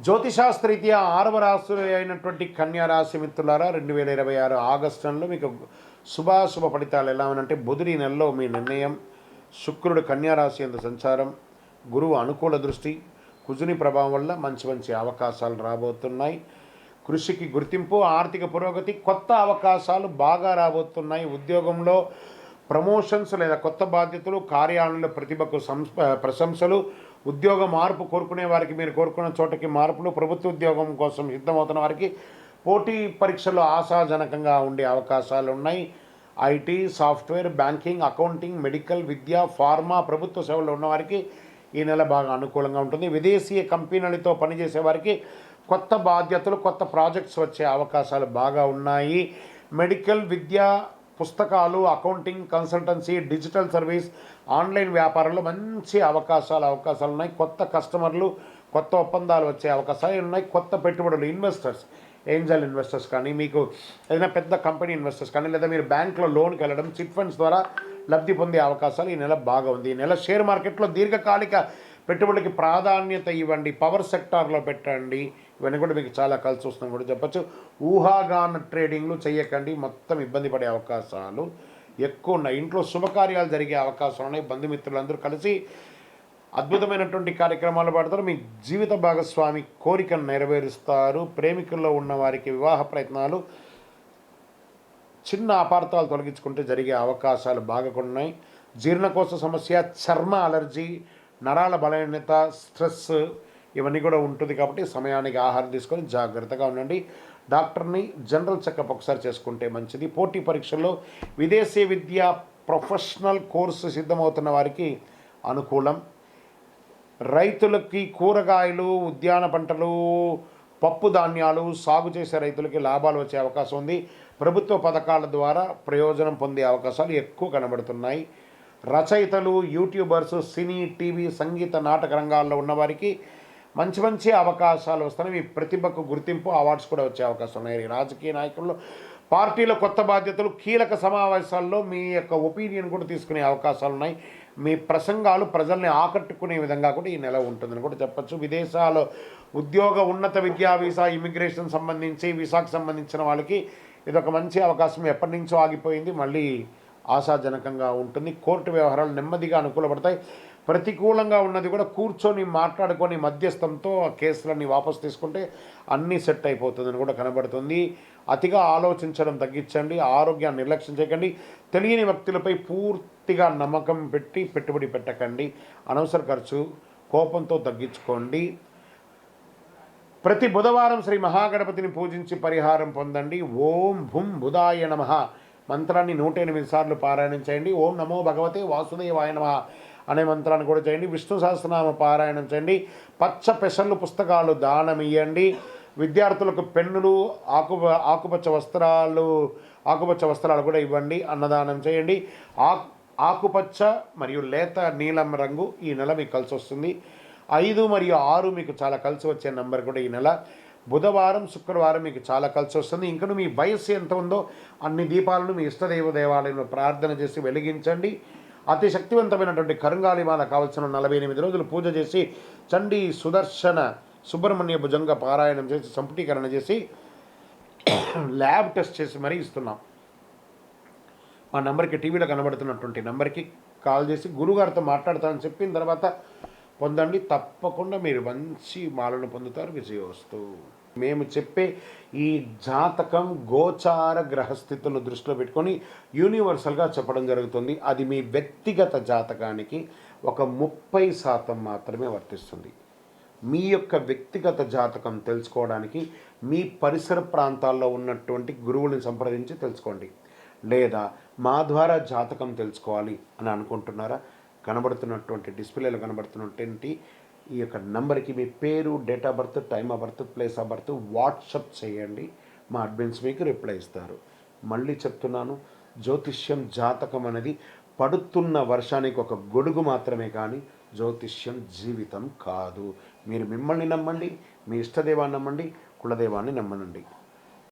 జ్యోతిశాస్త్రరీత్యా 6వ రాశి అయినటువంటి కన్యా రాశి మిత్రులారా, 2026 ఆగస్టు నెలలో మీకు శుభాశుభ ఫలితాలు ఎలా ఉన్నాయంటే, బుధుడి నెలలో మీ నిర్ణయం, శుక్రుడు కన్యా రాశి యందు సంచారం, గురువు అనుకూల దృష్టి, కుజుని ప్రభావం వల్ల మంచి మంచి అవకాశాలు రాబోతున్నాయి. కృషికి గుర్తింపు, ఆర్థిక పురోగతి, కొత్త అవకాశాలు బాగా రాబోతున్నాయి. ఉద్యోగంలో ప్రమోషన్స్ లేదా కొత్త బాధ్యతలు, కార్యాలయంలో ప్రతిభకు ప్రశంసలు, ఉద్యోగ మార్పు కోరుకునే వారికి మీరు కోరుకున్న చోటకి మార్పులు, ప్రభుత్వ ఉద్యోగం కోసం సిద్ధమవుతున్న వారికి పోటీ పరీక్షలు ఆశాజనకంగా ఉండే అవకాశాలు ఉన్నాయి. IT, software, banking, accounting, medical, Vidya, pharma, ప్రభుత్వ సేవల్లో ఉన్నవారికి ఈ నెల బాగా అనుకూలంగా ఉంటుంది. విదేశీయ కంపెనీలతో పనిచేసే వారికి కొత్త బాధ్యతలు, కొత్త ప్రాజెక్ట్స్ వచ్చే అవకాశాలు బాగా ఉన్నాయి. మెడికల్, విద్య, పుస్తకాలు, accounting, consultancy, digital service, online వ్యాపారంలో మంచి అవకాశాలు ఉన్నాయి. కొత్త కస్టమర్లు, కొత్త ఒప్పందాలు వచ్చే అవకాశాలు ఉన్నాయి. కొత్త పెట్టుబడులు, ఇన్వెస్టర్స్, ఏంజల్ ఇన్వెస్టర్స్ కానీ, మీకు ఏదైనా పెద్ద కంపెనీ ఇన్వెస్టర్స్ కానీ, లేదా మీరు బ్యాంకులో లోన్కి వెళ్ళడం, చిట్ ఫండ్స్ ద్వారా లబ్ధి పొందే అవకాశాలు ఈ నెల బాగా ఉంది. ఈ నెల షేర్ మార్కెట్లో దీర్ఘకాలిక పెట్టుబడికి ప్రాధాన్యత ఇవ్వండి, పవర్ సెక్టార్లో పెట్టండి. ఇవన్నీ కూడా మీకు చాలా కలిసి వస్తుందని కూడా చెప్పచ్చు. ఊహాగాన ట్రేడింగ్లు చేయకండి, మొత్తం ఇబ్బంది పడే అవకాశాలు ఎక్కువ ఉన్నాయి. ఇంట్లో శుభకార్యాలు జరిగే అవకాశాలు ఉన్నాయి. బంధుమిత్రులందరూ కలిసి అద్భుతమైనటువంటి కార్యక్రమాలు పడతారు. మీ జీవిత భాగస్వామి కోరికను నెరవేరుస్తారు. ప్రేమికుల్లో ఉన్న వారికి వివాహ ప్రయత్నాలు, చిన్న అపార్థాలు తొలగించుకుంటే జరిగే అవకాశాలు బాగా ఉన్నాయి. జీర్ణకోశ సమస్య, చర్మ అలర్జీ, నరాల బలహీనత, స్ట్రెస్ ఇవన్నీ కూడా ఉంటుంది. కాబట్టి సమయానికి ఆహారం తీసుకొని జాగ్రత్తగా ఉండండి. డాక్టర్ని జనరల్ చెకప్ ఒకసారి చేసుకుంటే మంచిది. పోటీ పరీక్షల్లో విదేశీ విద్య, ప్రొఫెషనల్ కోర్సు సిద్ధమవుతున్న వారికి అనుకూలం. రైతులకి కూరగాయలు, ఉద్యాన పంటలు, పప్పు ధాన్యాలు సాగు చేసే రైతులకి లాభాలు వచ్చే అవకాశం ఉంది. ప్రభుత్వ పథకాల ద్వారా ప్రయోజనం పొందే అవకాశాలు ఎక్కువ కనబడుతున్నాయి. రచయితలు, యూట్యూబర్స్, సినీ, టీవీ, సంగీత, నాటక రంగాల్లో ఉన్నవారికి మంచి మంచి అవకాశాలు వస్తున్నాయి. మీ ప్రతిభకు గుర్తింపు, అవార్డ్స్ కూడా వచ్చే అవకాశం ఉన్నాయి. రాజకీయ నాయకుల్లో, పార్టీలో కొత్త బాధ్యతలు, కీలక సమావేశాల్లో మీ యొక్క ఒపీనియన్ కూడా తీసుకునే అవకాశాలు ఉన్నాయి. మీ ప్రసంగాలు ప్రజల్ని ఆకట్టుకునే విధంగా కూడా ఈ నెల ఉంటుందని కూడా చెప్పచ్చు. విదేశాల్లో ఉద్యోగ, ఉన్నత విద్యా, వీసా, ఇమిగ్రేషన్ సంబంధించి, వీసాకు సంబంధించిన వాళ్ళకి ఇదొక మంచి అవకాశం. ఎప్పటి నుంచో ఆగిపోయింది, మళ్ళీ ఆశాజనకంగా ఉంటుంది. కోర్టు వ్యవహారాలు నెమ్మదిగా అనుకూలపడతాయి. ప్రతికూలంగా ఉన్నది కూడా కూర్చొని మాట్లాడుకొని మధ్యస్థంతో ఆ కేసులన్నీ వాపసు తీసుకుంటే అన్నీ సెట్ అయిపోతుందని కూడా కనబడుతుంది. అతిగా ఆలోచించడం తగ్గించండి. ఆరోగ్యాన్ని నిర్లక్ష్యం చేయకండి. తెలియని వ్యక్తులపై పూర్తిగా నమ్మకం పెట్టి పెట్టుబడి పెట్టకండి. అనవసర ఖర్చు కోపంతో తగ్గించుకోండి. ప్రతి బుధవారం శ్రీ మహాగణపతిని పూజించి పరిహారం పొందండి. ఓం భుం బుధాయ నమః మంత్రాన్ని 108 సార్లు పారాయణం చేయండి. ఓం నమో భగవతే వాసుదేవాయ నమః అనే మంత్రాన్ని కూడా చేయండి. విష్ణు సహస్రనామ పారాయణం చేయండి. పచ్చ పెసర్లు పుస్తకాలు దానం ఇవ్వండి. విద్యార్థులకు పెన్నులు, ఆకుపచ్చ వస్త్రాలు కూడా ఇవ్వండి. అన్నదానం చేయండి. ఆకుపచ్చ మరియు లేత నీలం రంగు ఈ నెల మీకు కలిసి వస్తుంది. 5 మరియు 6 మీకు చాలా కలిసి వచ్చే నెంబర్ కూడా ఈ నెల. బుధవారం, శుక్రవారం మీకు చాలా కలిసి వస్తుంది. ఇంకను మీ వయస్సు ఎంత ఉందో అన్ని దీపాలను మీ ఇష్టదైవ దేవాలయంలో ప్రార్థన చేసి వెలిగించండి. అతి శక్తివంతమైనటువంటి కరుంగాలిమాల కావాల్సిన 48 రోజులు పూజ చేసి, చండీ, సుదర్శన, సుబ్రహ్మణ్య భుజంగ పారాయణం చేసి, సంపుటీకరణ చేసి, ల్యాబ్ టెస్ట్ చేసి మరీ ఇస్తున్నాం. మా నెంబర్కి, టీవీలో కనబడుతున్నటువంటి నెంబర్కి కాల్ చేసి గురుగారితో మాట్లాడతానని చెప్పిన తర్వాత పొందండి. తప్పకుండా మీరు మంచి మాలను పొందుతారు. విజయోస్తు. మేము చెప్పే ఈ జాతకం గోచార గ్రహస్థితులను దృష్టిలో పెట్టుకొని యూనివర్సల్గా చెప్పడం జరుగుతుంది. అది మీ వ్యక్తిగత జాతకానికి ఒక 30% మాత్రమే వర్తిస్తుంది. మీ యొక్క వ్యక్తిగత జాతకం తెలుసుకోవడానికి మీ పరిసర ప్రాంతాల్లో ఉన్నటువంటి గురువుని సంప్రదించి తెలుసుకోండి. లేదా మా ద్వారా జాతకం తెలుసుకోవాలి అని అనుకుంటున్నారా? కనబడుతున్నటువంటి డిస్ప్లేలో కనబడుతున్నటువంటి ఈ యొక్క నంబర్కి మీ పేరు, date of birth, time of birth, place of birth WhatsApp చేయండి. మా అడ్మిన్స్ మీకు రిప్లై ఇస్తారు. మళ్ళీ చెప్తున్నాను, జ్యోతిష్యం, జాతకం అనేది పడుతున్న వర్షానికి ఒక గొడుగు మాత్రమే, కానీ జ్యోతిష్యం జీవితం కాదు. మీరు మిమ్మల్ని నమ్మండి, మీ ఇష్టదైవాన్ని నమ్మండి, కులదైవాన్ని నమ్మనండి.